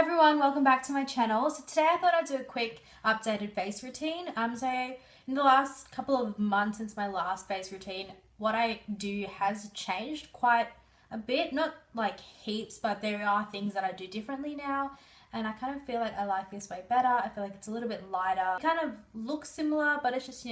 everyone, welcome back to my channel. So today I thought I'd do a quick updated face routine. So in the last couple of months since my last face routine, what I do has changed quite a bit. Not like heaps, but there are things that I do differently now. And I kind of feel like I like this way better. I feel like it's a little bit lighter. It kind of looks similar, but it's just,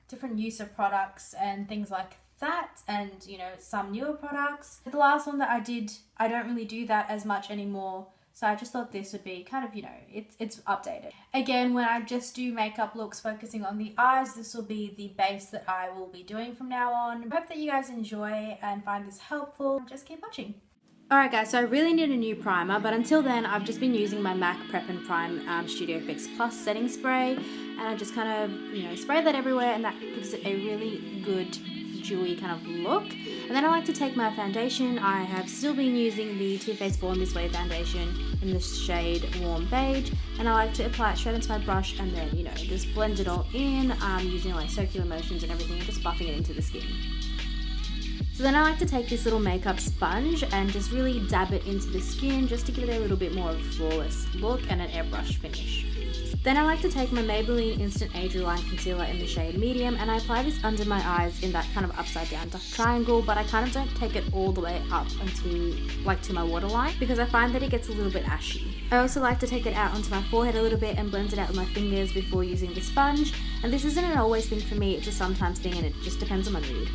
different use of products and things like that, and some newer products. The last one that I did, I don't really do that as much anymore. So I just thought this would be kind of, it's updated. Again, when I just do makeup looks focusing on the eyes, this will be the base that I will be doing from now on. I hope that you guys enjoy and find this helpful. Just keep watching. Alright guys, so I really need a new primer, but until then I've just been using my MAC Prep and Prime Studio Fix Plus setting spray, and I just kind of, spray that everywhere, and that gives it a really good dewy kind of look. And then I like to take my foundation. I have still been using the Too Faced Born This Way foundation in the shade Warm Beige, and I like to apply it straight into my brush and then, just blend it all in using like circular motions and everything, and just buffing it into the skin. So then I like to take this little makeup sponge and just really dab it into the skin just to give it a little bit more of a flawless look and an airbrush finish. Then I like to take my Maybelline Instant Age Rewind Concealer in the shade Medium, and I apply this under my eyes in that kind of upside down triangle, but I kind of don't take it all the way up until to my waterline, because I find that it gets a little bit ashy. I also like to take it out onto my forehead a little bit and blend it out with my fingers before using the sponge, and this isn't an always thing for me, it's a sometimes thing, and it just depends on my mood.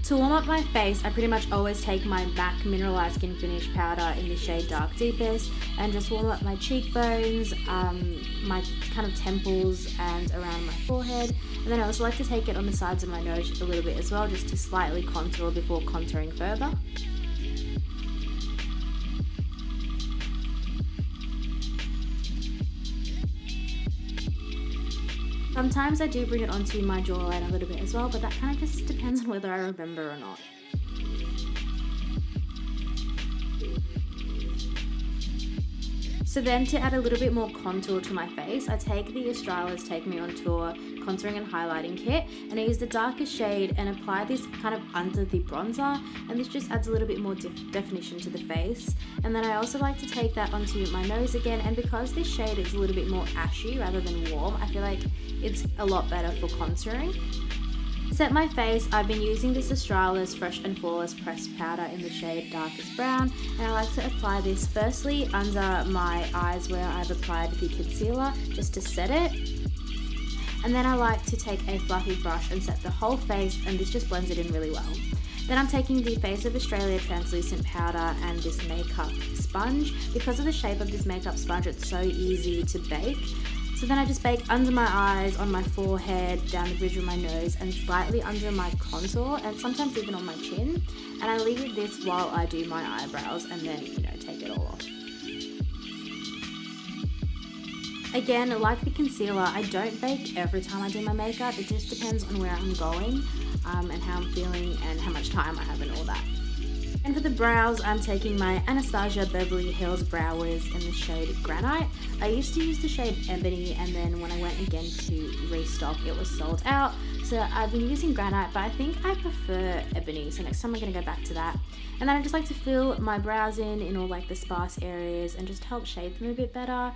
To warm up my face, I pretty much always take my MAC Mineralized Skin Finish powder in the shade Dark Deepest and just warm up my cheekbones, my kind of temples and around my forehead. And then I also like to take it on the sides of my nose a little bit as well, just to slightly contour before contouring further. Sometimes I do bring it onto my jawline a little bit as well, but that kind of just depends on whether I remember or not. So then to add a little bit more contour to my face, I take the Australia's Take Me On Tour Contouring and Highlighting Kit, and I use the darkest shade and apply this kind of under the bronzer, and this just adds a little bit more definition to the face. And then I also like to take that onto my nose again, and because this shade is a little bit more ashy rather than warm, I feel like it's a lot better for contouring. Set my face, I've been using this Australia's Fresh and Flawless Pressed Powder in the shade Darkest Brown, and I like to apply this firstly under my eyes where I've applied the concealer just to set it. And then I like to take a fluffy brush and set the whole face, and this just blends it in really well. Then I'm taking the Face of Australia translucent powder and this makeup sponge. Because of the shape of this makeup sponge, it's so easy to bake. So then I just bake under my eyes, on my forehead, down the bridge of my nose, and slightly under my contour, and sometimes even on my chin. And I leave this while I do my eyebrows, and then, take it all off. Again, like the concealer, I don't bake every time I do my makeup. It just depends on where I'm going, and how I'm feeling, and how much time I have and all that. And for the brows, I'm taking my Anastasia Beverly Hills Brow Wiz in the shade Granite. I used to use the shade Ebony, and then when I went again to restock, it was sold out. So I've been using Granite, but I think I prefer Ebony, so next time I'm going to go back to that. And then I just like to fill my brows in all the sparse areas and just help shape them a bit better.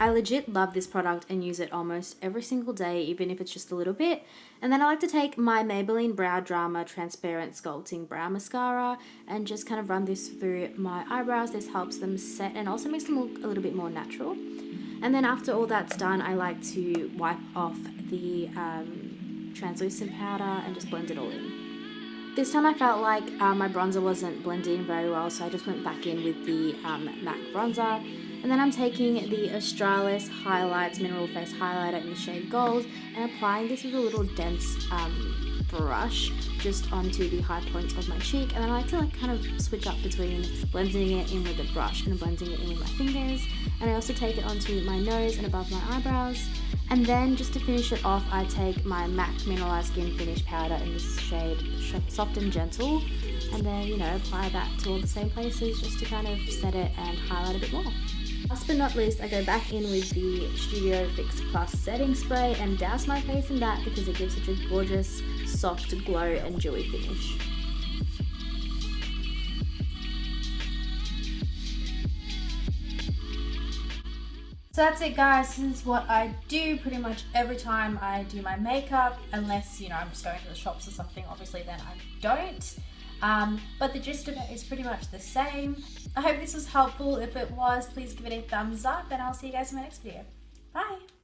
I legit love this product and use it almost every single day, even if it's just a little bit. And then I like to take my Maybelline Brow Drama Transparent Sculpting Brow Mascara and just kind of run this through my eyebrows. This helps them set and also makes them look a little bit more natural. And then after all that's done, I like to wipe off the translucent powder and just blend it all in. This time I felt like my bronzer wasn't blending very well, so I just went back in with the MAC bronzer. And then I'm taking the Australis Highlights Mineral Face Highlighter in the shade Gold and applying this with a little dense brush just onto the high points of my cheek. And then I like to kind of switch up between blending it in with the brush and blending it in with my fingers. And I also take it onto my nose and above my eyebrows. And then just to finish it off, I take my MAC Mineralized Skin Finish Powder in this shade Soft and Gentle. And then, apply that to all the same places just to kind of set it and highlight a bit more. Last but not least, I go back in with the Studio Fix Plus setting spray and douse my face in that because it gives such a gorgeous, soft glow and dewy finish. So that's it, guys. This is what I do pretty much every time I do my makeup, unless, you know, I'm just going to the shops or something. Obviously then I don't. But the gist of it is pretty much the same. I hope this was helpful. If it was, please give it a thumbs up, and I'll see you guys in my next video. Bye.